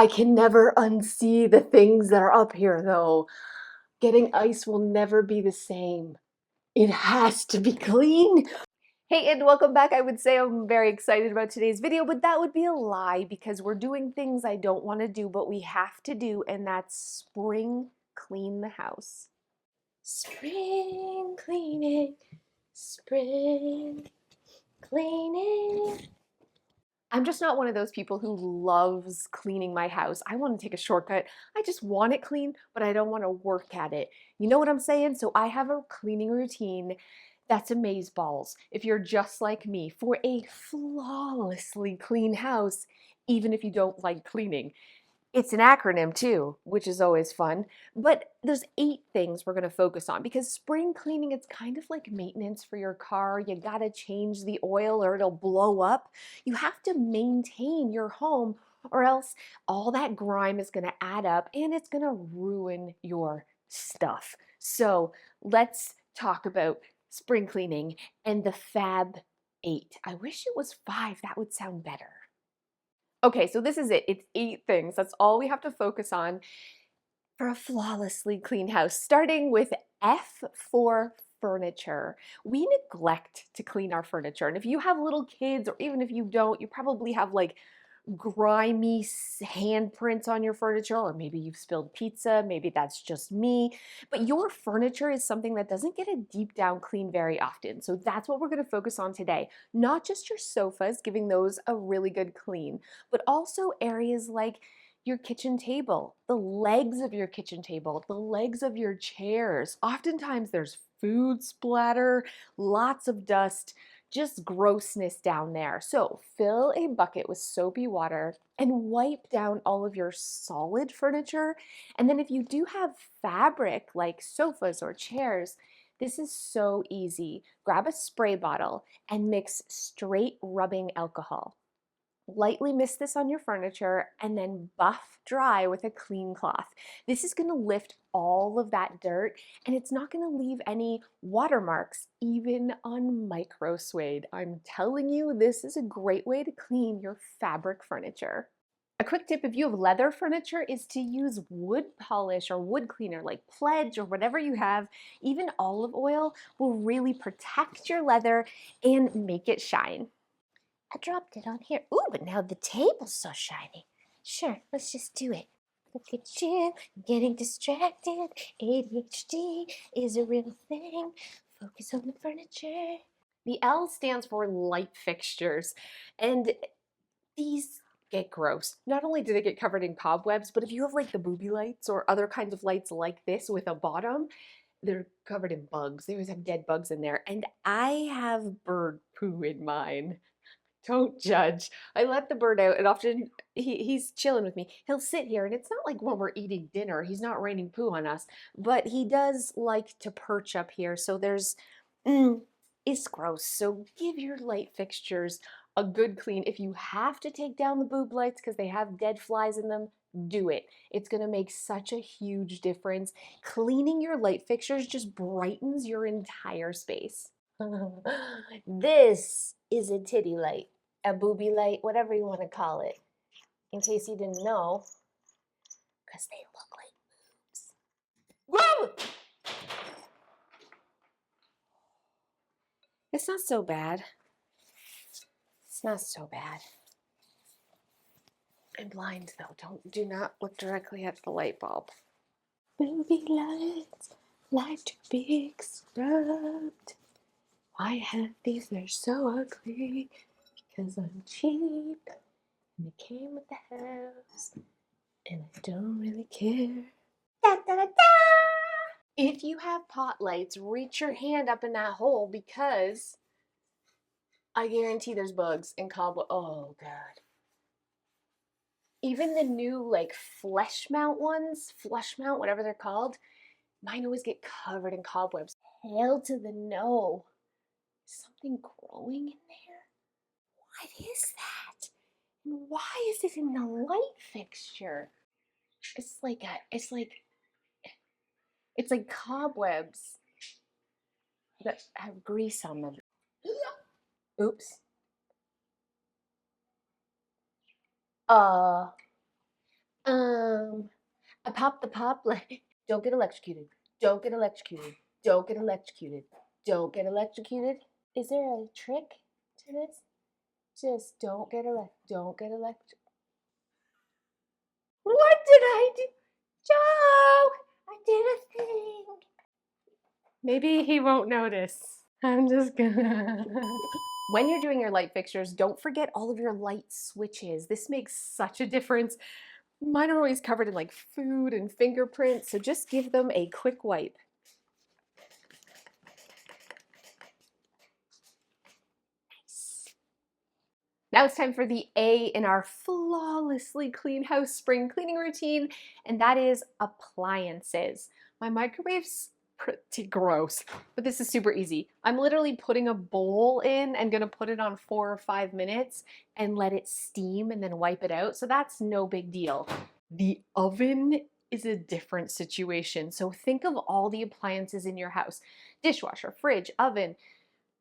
I can never unsee the things that are up here though. Getting ice will never be the same. It has to be clean. Hey, and welcome back. I would say I'm very excited about today's video, but that would be a lie because we're doing things I don't want to do, but we have to do, and that's spring clean the house. Spring cleaning, spring cleaning. I'm just not one of those people who loves cleaning my house. I want to take a shortcut. I just want it clean, but I don't want to work at it. You know what I'm saying? So I have a cleaning routine that's amazeballs. If you're just like me, for a flawlessly clean house, even if you don't like cleaning. It's an acronym too, which is always fun. But there's 8 things we're going to focus on because spring cleaning, it's kind of like maintenance for your car. You got to change the oil or it'll blow up. You have to maintain your home or else all that grime is going to add up and it's going to ruin your stuff. So let's talk about spring cleaning and the Fab 8. I wish it was 5. That would sound better. Okay, so this is it. It's 8 things. That's all we have to focus on for a flawlessly clean house, starting with F for furniture. We neglect to clean our furniture. And if you have little kids, or even if you don't, you probably have like grimy handprints on your furniture, or maybe you've spilled pizza, maybe that's just me. But your furniture is something that doesn't get a deep down clean very often. So that's what we're going to focus on today. Not just your sofas, giving those a really good clean, but also areas like your kitchen table, the legs of your kitchen table, the legs of your chairs. Oftentimes there's food splatter, lots of dust, just grossness down there. So fill a bucket with soapy water and wipe down all of your solid furniture. And then if you do have fabric like sofas or chairs, this is so easy. Grab a spray bottle and mix straight rubbing alcohol. Lightly mist this on your furniture and then buff dry with a clean cloth. This is going to lift all of that dirt and it's not going to leave any watermarks, even on micro suede. I'm telling you, this is a great way to clean your fabric furniture. A quick tip if you have leather furniture is to use wood polish or wood cleaner like Pledge or whatever you have. Even olive oil will really protect your leather and make it shine. I dropped it on here. Ooh, but now the table's so shiny. Sure, let's just do it. Look at you, getting distracted. ADHD is a real thing. Focus on the furniture. The L stands for light fixtures. And these get gross. Not only do they get covered in cobwebs, but if you have like the booby lights or other kinds of lights like this with a bottom, they're covered in bugs. They always have dead bugs in there. And I have bird poo in mine. Don't judge. I let the bird out, and often he's chilling with me. He'll sit here, and it's not like when we're eating dinner. He's not raining poo on us, but he does like to perch up here. So it's gross. So give your light fixtures a good clean. If you have to take down the boob lights because they have dead flies in them, do it. It's going to make such a huge difference. Cleaning your light fixtures just brightens your entire space. This is a titty light, a booby light, whatever you want to call it, in case you didn't know, because they look like boobs. Whoa! It's not so bad. It's not so bad. I'm blind though. Do not look directly at the light bulb. Booby lights, like to be scrubbed. Why have these? They're so ugly. Because I'm cheap. And it came with the house. And I don't really care. Da, da, da, da. If you have pot lights, reach your hand up in that hole because I guarantee there's bugs and cobweb. Oh, God. Even the new, like, flush mount ones, whatever they're called, mine always get covered in cobwebs. Hell to the no. Is something growing in there? What is that? And why is it in the light fixture? It's like cobwebs that have grease on them. Oops. I pop the pop like, don't get electrocuted. Don't get electrocuted. Don't get electrocuted. Don't get electrocuted. Is there a trick to this? Just don't get electrocuted. What did I do? Joe, I did a thing. Maybe he won't notice. I'm just gonna. When you're doing your light fixtures, don't forget all of your light switches. This makes such a difference. Mine are always covered in like food and fingerprints, so just give them a quick wipe. Nice. Now it's time for the A in our flawlessly clean house spring cleaning routine, and that is appliances. My microwave's pretty gross, but this is super easy. I'm literally putting a bowl in and gonna put it on 4 or 5 minutes and let it steam and then wipe it out, so that's no big deal. The oven is a different situation. So think of all the appliances in your house: dishwasher, fridge, oven.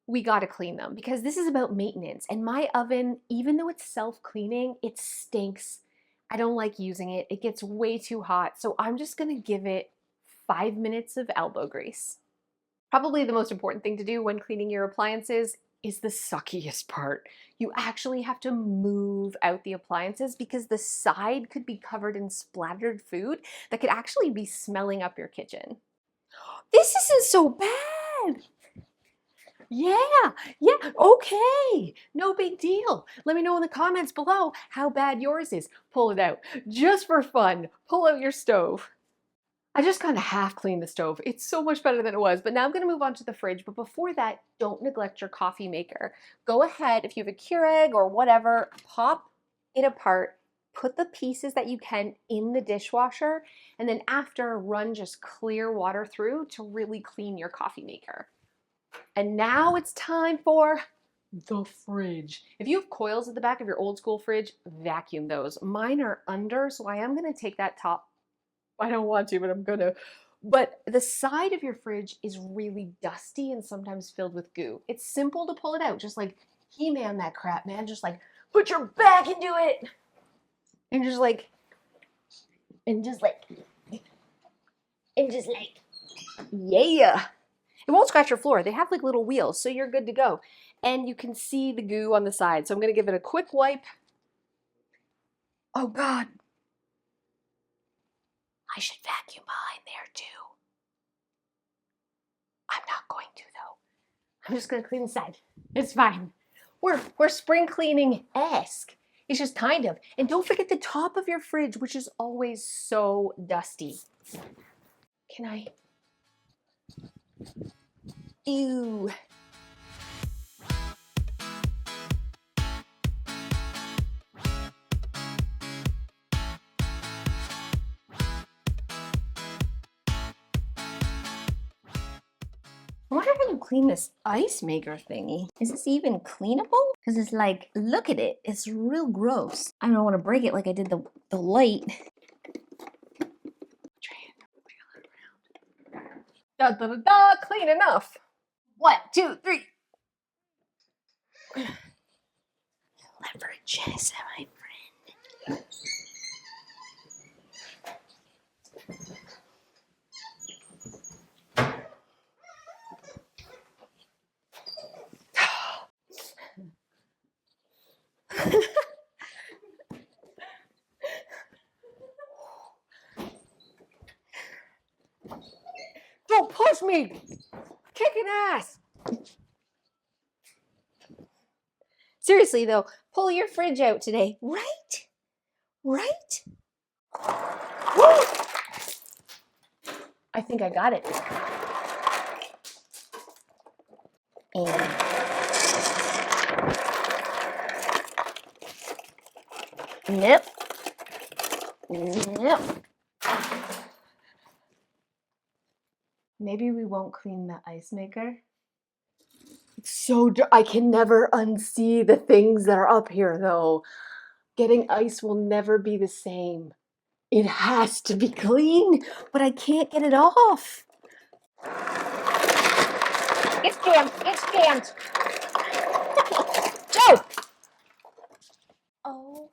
We got to clean them because this is about maintenance. And my oven, even though it's self-cleaning, it stinks. I don't like using it. It gets way too hot. So I'm just going to give it 5 minutes of elbow grease. Probably the most important thing to do when cleaning your appliances is the suckiest part. You actually have to move out the appliances because the side could be covered in splattered food that could actually be smelling up your kitchen. This isn't so bad. Yeah, okay. No big deal. Let me know in the comments below how bad yours is. Pull it out. Just for fun, pull out your stove. I just kind of half cleaned the stove. It's so much better than it was, but now I'm gonna move on to the fridge. But before that, don't neglect your coffee maker. Go ahead, if you have a Keurig or whatever, pop it apart, put the pieces that you can in the dishwasher, and then after, run just clear water through to really clean your coffee maker. And now it's time for the fridge. If you have coils at the back of your old school fridge, vacuum those. Mine are under, so I am gonna take that top. I don't want to, but I'm gonna. But the side of your fridge is really dusty and sometimes filled with goo. It's simple to pull it out, just like He-Man that crap, man. Just like put your back into it. And just like, yeah. It won't scratch your floor. They have like little wheels, so you're good to go. And you can see the goo on the side. So I'm gonna give it a quick wipe. Oh God. I should vacuum behind there too. I'm not going to though. I'm just gonna clean the side. It's fine. We're spring cleaning-esque. It's just kind of. And don't forget the top of your fridge, which is always so dusty. Can I? Ew. I wonder how you clean this ice maker thingy. Is this even cleanable? Because it's like, look at it. It's real gross. I don't want to break it like I did the light. Da da da da, clean enough. 1, 2, 3. Leverages, my friend. Don't push me! Kicking ass! Seriously though, pull your fridge out today. Right? Right? Woo! I think I got it. And Nope. Maybe we won't clean the ice maker. It's so I can never unsee the things that are up here though. Getting ice will never be the same. It has to be clean, but I can't get it off. It's jammed. It's jammed. Joe! Oh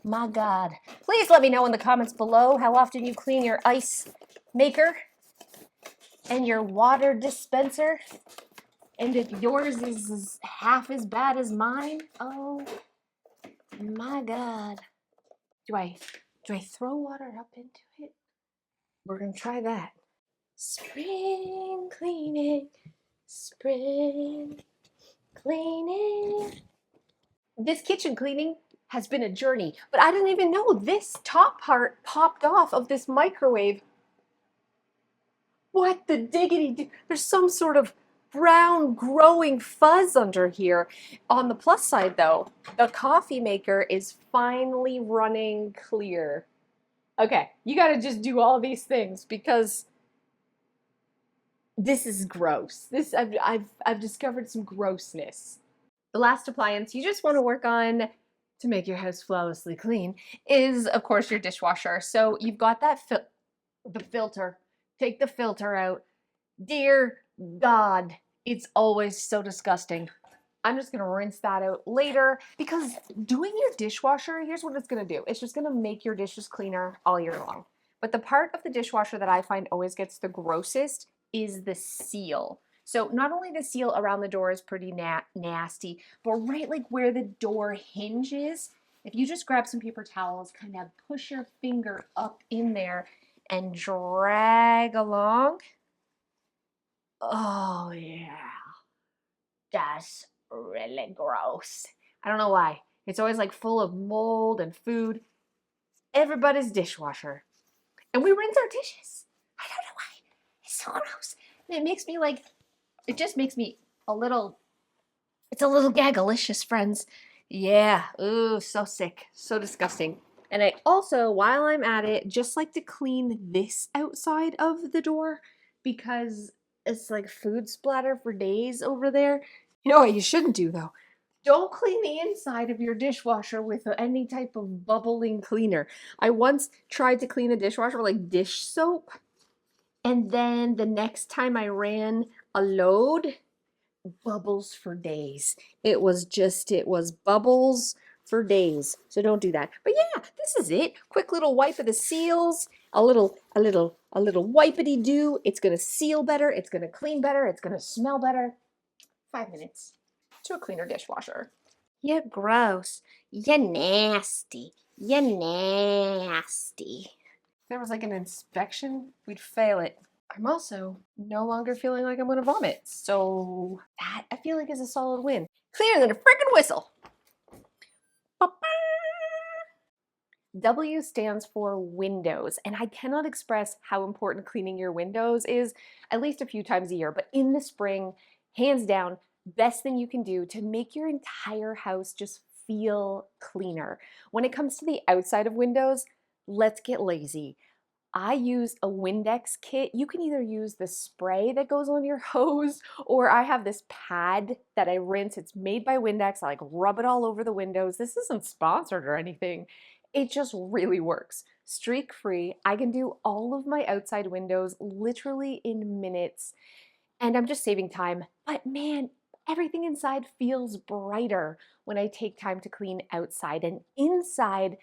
My God. Please let me know in the comments below how often you clean your ice maker and your water dispenser. And if yours is half as bad as mine. Oh my God. Do I throw water up into it? We're gonna try that. Spring cleaning, spring cleaning. This kitchen cleaning has been a journey, but I didn't even know this top part popped off of this microwave. What the diggity? There's some sort of brown growing fuzz under here. On the plus side though, the coffee maker is finally running clear. Okay, you gotta just do all these things because this is gross. I've discovered some grossness. The last appliance you just want to work on to make your house flawlessly clean is, of course, your dishwasher. So you've got that the filter. Take the filter out. Dear God, it's always so disgusting. I'm just gonna rinse that out later because doing your dishwasher, here's what it's gonna do. It's just gonna make your dishes cleaner all year long. But the part of the dishwasher that I find always gets the grossest is the seal. So not only the seal around the door is pretty nasty, but right like where the door hinges, if you just grab some paper towels, kind of push your finger up in there and drag along. Oh yeah, that's really gross. I don't know why. It's always like full of mold and food. Everybody's dishwasher. And we rinse our dishes. I don't know why. It's so gross. And it makes me like, it just makes me a little, it's a little gaggalicious, friends. Yeah, ooh, so sick, so disgusting. And I also, while I'm at it, just like to clean this outside of the door because it's like food splatter for days over there. You know what you shouldn't do though? Don't clean the inside of your dishwasher with any type of bubbling cleaner. I once tried to clean the dishwasher with like dish soap, and then the next time I ran a load, bubbles for days. It was bubbles for days. So don't do that. But yeah, this is it. Quick little wipe of the seals, a little wipety do. It's gonna seal better, it's gonna clean better, it's gonna smell better. 5 minutes to a cleaner dishwasher. You're gross. You're nasty. You're nasty. If there was like an inspection, we'd fail it. I'm also no longer feeling like I'm gonna vomit. So that I feel like is a solid win. Cleaner than a freaking whistle. W stands for windows, and I cannot express how important cleaning your windows is at least a few times a year, but in the spring, hands down, best thing you can do to make your entire house just feel cleaner. When it comes to the outside of windows, let's get lazy. I use a Windex kit. You can either use the spray that goes on your hose, or I have this pad that I rinse. It's made by Windex. I like rub it all over the windows. This isn't sponsored or anything. It just really works. Streak free. I can do all of my outside windows literally in minutes, and I'm just saving time. But man, everything inside feels brighter when I take time to clean outside. And inside,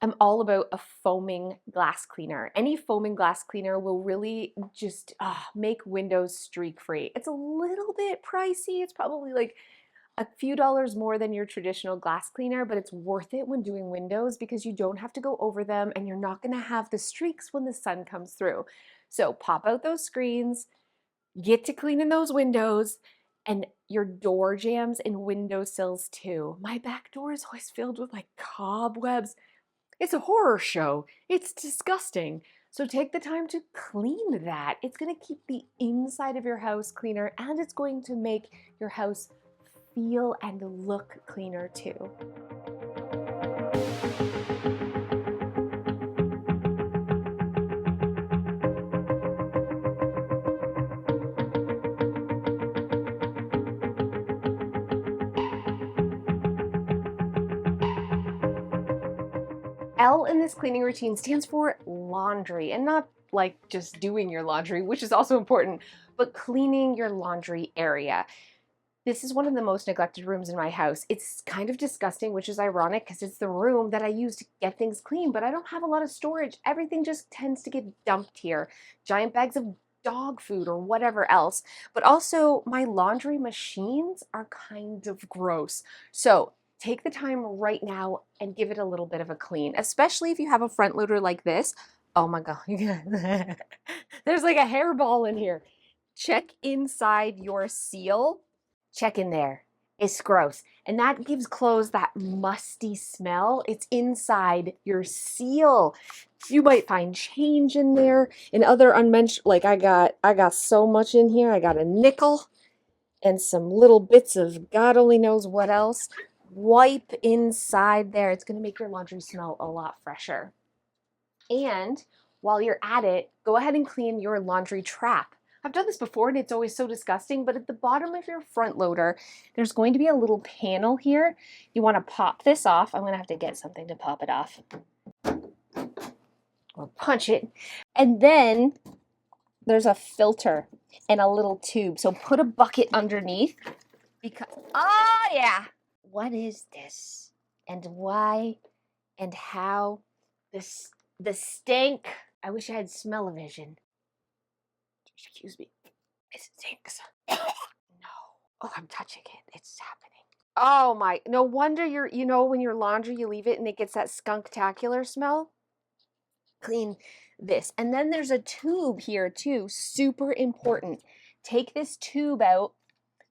I'm all about a foaming glass cleaner. Any foaming glass cleaner will really just make windows streak free. It's a little bit pricey. It's probably like a few dollars more than your traditional glass cleaner, but it's worth it when doing windows because you don't have to go over them and you're not gonna have the streaks when the sun comes through. So pop out those screens, get to cleaning those windows, and your door jambs and windowsills too. My back door is always filled with like cobwebs. It's a horror show. It's disgusting. So take the time to clean that. It's going to keep the inside of your house cleaner, and it's going to make your house feel and look cleaner too. L in this cleaning routine stands for laundry, and not like just doing your laundry, which is also important, but cleaning your laundry area. This is one of the most neglected rooms in my house. It's kind of disgusting, which is ironic because it's the room that I use to get things clean, but I don't have a lot of storage. Everything just tends to get dumped here. Giant bags of dog food or whatever else. But also, my laundry machines are kind of gross. So take the time right now and give it a little bit of a clean, especially if you have a front loader like this. Oh my God. There's like a hairball in here. Check inside your seal. Check in there. It's gross. And that gives clothes that musty smell. It's inside your seal. You might find change in there and other unmentioned, like I got so much in here. I got a nickel and some little bits of God only knows what else. Wipe inside there. It's going to make your laundry smell a lot fresher. And while you're at it, go ahead and clean your laundry trap. I've done this before and it's always so disgusting, but at the bottom of your front loader, there's going to be a little panel here. You want to pop this off. I'm going to have to get something to pop it off. Or punch it. And then there's a filter and a little tube. So put a bucket underneath because, oh yeah. What is this? And why? And how? The stink. I wish I had smell-o-vision. Excuse me. It stinks. No. Oh, I'm touching it. It's happening. Oh my. No wonder when your laundry, you leave it and it gets that skunk-tacular smell. Clean this. And then there's a tube here too. Super important. Take this tube out,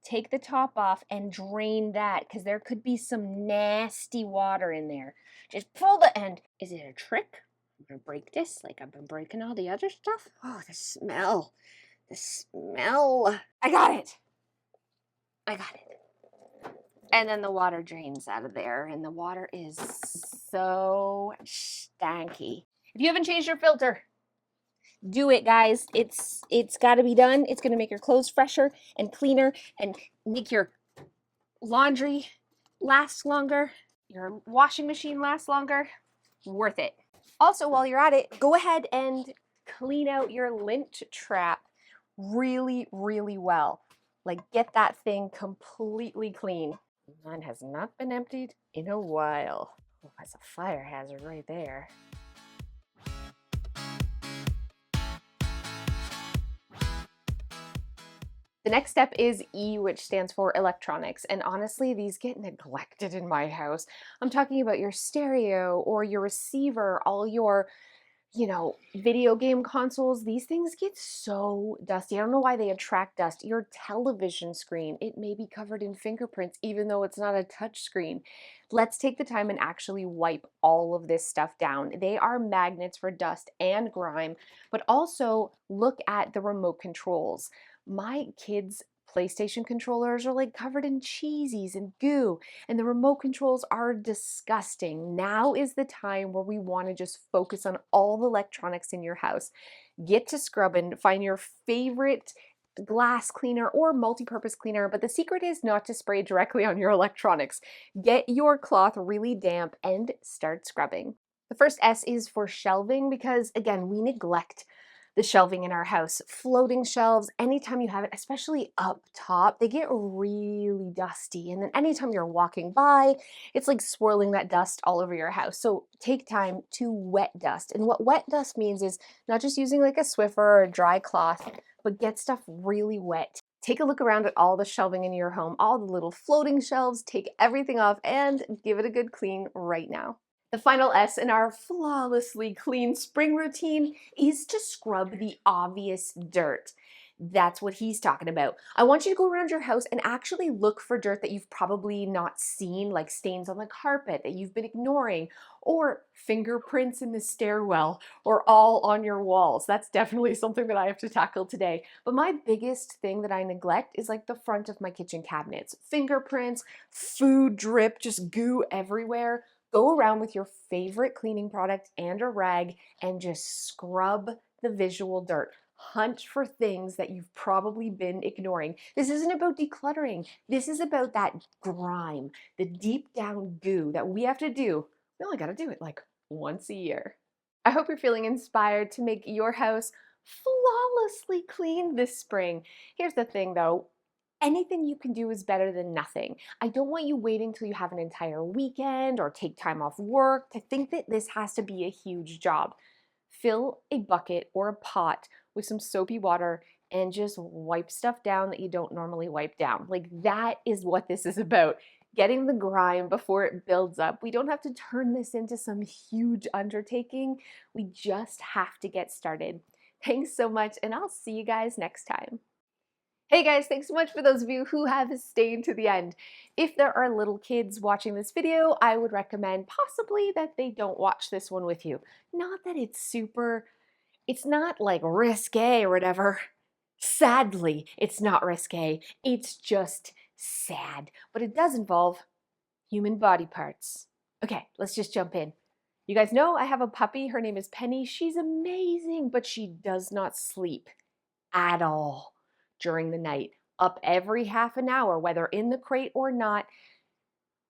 take the top off, and drain that because there could be some nasty water in there. Just pull the end. Is it a trick? I'm going to break this like I've been breaking all the other stuff. Oh, the smell. The smell. I got it. And then the water drains out of there, and the water is so stanky. If you haven't changed your filter, do it, guys. It's got to be done. It's going to make your clothes fresher and cleaner and make your laundry last longer, your washing machine last longer. Worth it. Also, while you're at it, go ahead and clean out your lint trap really, really well. Like, get that thing completely clean. Mine has not been emptied in a while. Oh, that's a fire hazard right there. The next step is E, which stands for electronics. And honestly, these get neglected in my house. I'm talking about your stereo or your receiver, all your video game consoles. These things get so dusty. I don't know why they attract dust. Your television screen, it may be covered in fingerprints, even though it's not a touch screen. Let's take the time and actually wipe all of this stuff down. They are magnets for dust and grime, but also look at the remote controls. My kids' PlayStation controllers are like covered in cheesies and goo, and the remote controls are disgusting. Now is the time where we want to just focus on all the electronics in your house. Get to scrubbing, find your favorite glass cleaner or multi-purpose cleaner, but the secret is not to spray directly on your electronics. Get your cloth really damp and start scrubbing. The first S is for shelving because, again, we neglect the shelving in our house. Floating shelves, anytime you have it, especially up top, they get really dusty. And then anytime you're walking by, it's like swirling that dust all over your house. So take time to wet dust. And what wet dust means is not just using like a Swiffer or a dry cloth, but get stuff really wet. Take a look around at all the shelving in your home, all the little floating shelves, take everything off and give it a good clean right now. The final S in our flawlessly clean spring routine is to scrub the obvious dirt. That's what he's talking about. I want you to go around your house and actually look for dirt that you've probably not seen, like stains on the carpet that you've been ignoring, or fingerprints in the stairwell, or all on your walls. That's definitely something that I have to tackle today. But my biggest thing that I neglect is like the front of my kitchen cabinets. Fingerprints, food drip, just goo everywhere. Go around with your favorite cleaning product and a rag and just scrub the visual dirt. Hunt for things that you've probably been ignoring. This isn't about decluttering. This is about that grime, the deep down goo that we have to do. We only got to do it like once a year. I hope you're feeling inspired to make your house flawlessly clean this spring. Here's the thing though. anything you can do is better than nothing. I don't want you waiting till you have an entire weekend or take time off work to think that this has to be a huge job. Fill a bucket or a pot with some soapy water and just wipe stuff down that you don't normally wipe down. Like, that is what this is about. Getting the grime before it builds up. We don't have to turn this into some huge undertaking. We just have to get started. Thanks so much, and I'll see you guys next time. Hey guys, thanks so much for those of you who have stayed to the end. If there are little kids watching this video, I would recommend possibly that they don't watch this one with you. Not that it's not like risque or whatever. Sadly, it's not risque. It's just sad. But it does involve human body parts. Okay, let's just jump in. You guys know I have a puppy. Her name is Penny. She's amazing, but she does not sleep at all during the night. Up every half an hour, whether in the crate or not.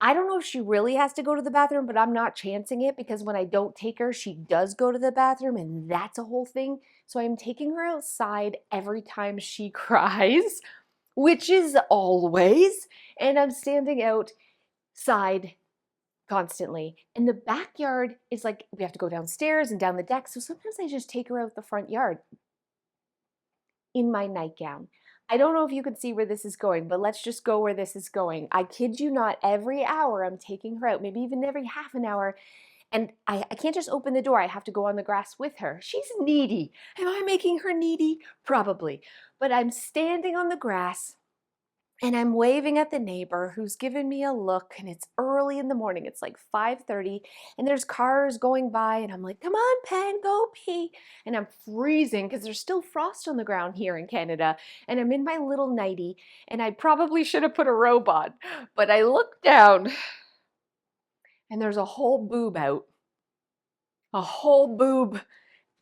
I don't know if she really has to go to the bathroom, but I'm not chancing it because when I don't take her, she does go to the bathroom, and that's a whole thing. So I'm taking her outside every time she cries, which is always, and I'm standing outside constantly. And the backyard is like, we have to go downstairs and down the deck. So sometimes I just take her out the front yard in my nightgown. I don't know if you can see where this is going, but let's just go where this is going. I kid you not, every hour I'm taking her out, maybe even every half an hour, and I can't just open the door. I have to go on the grass with her. She's needy. Am I making her needy? Probably. But I'm standing on the grass and I'm waving at the neighbor who's given me a look, and it's early in the morning. It's like 5:30 and there's cars going by, and I'm like, come on, Pen, go pee. And I'm freezing because there's still frost on the ground here in Canada, and I'm in my little nightie, and I probably should have put a robe on, but I look down and there's a whole boob out. A whole boob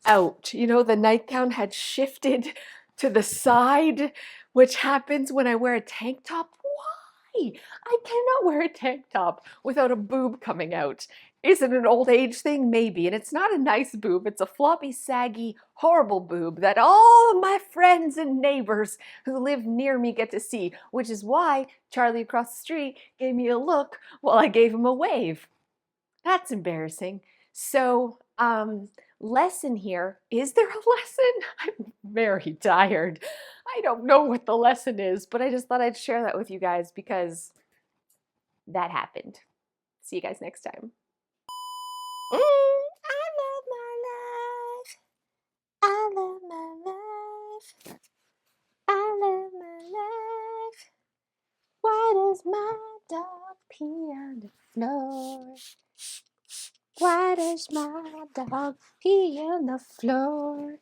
out. You know, the nightgown had shifted to the side, which happens when I wear a tank top. Why? I cannot wear a tank top without a boob coming out. Is it an old age thing? Maybe. And it's not a nice boob. It's a floppy, saggy, horrible boob that all my friends and neighbors who live near me get to see, which is why Charlie across the street gave me a look while I gave him a wave. That's embarrassing. So, lesson here. Is there a lesson? I'm very tired. I don't know what the lesson is, but I just thought I'd share that with you guys because that happened. See you guys next time. I love my life. I love my life. I love my life. Why does my dog pee on the floor? Why does my dog pee on the floor?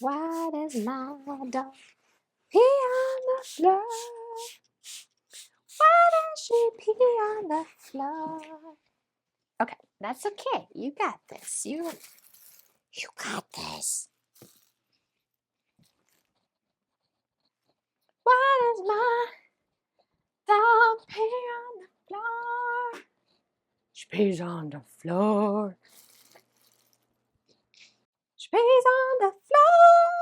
Why does my dog pee on the floor? Why does she pee on the floor? Okay, that's okay. You got this. You got this. Why does my dog pee on the floor? She pees on the floor. She pees on the floor.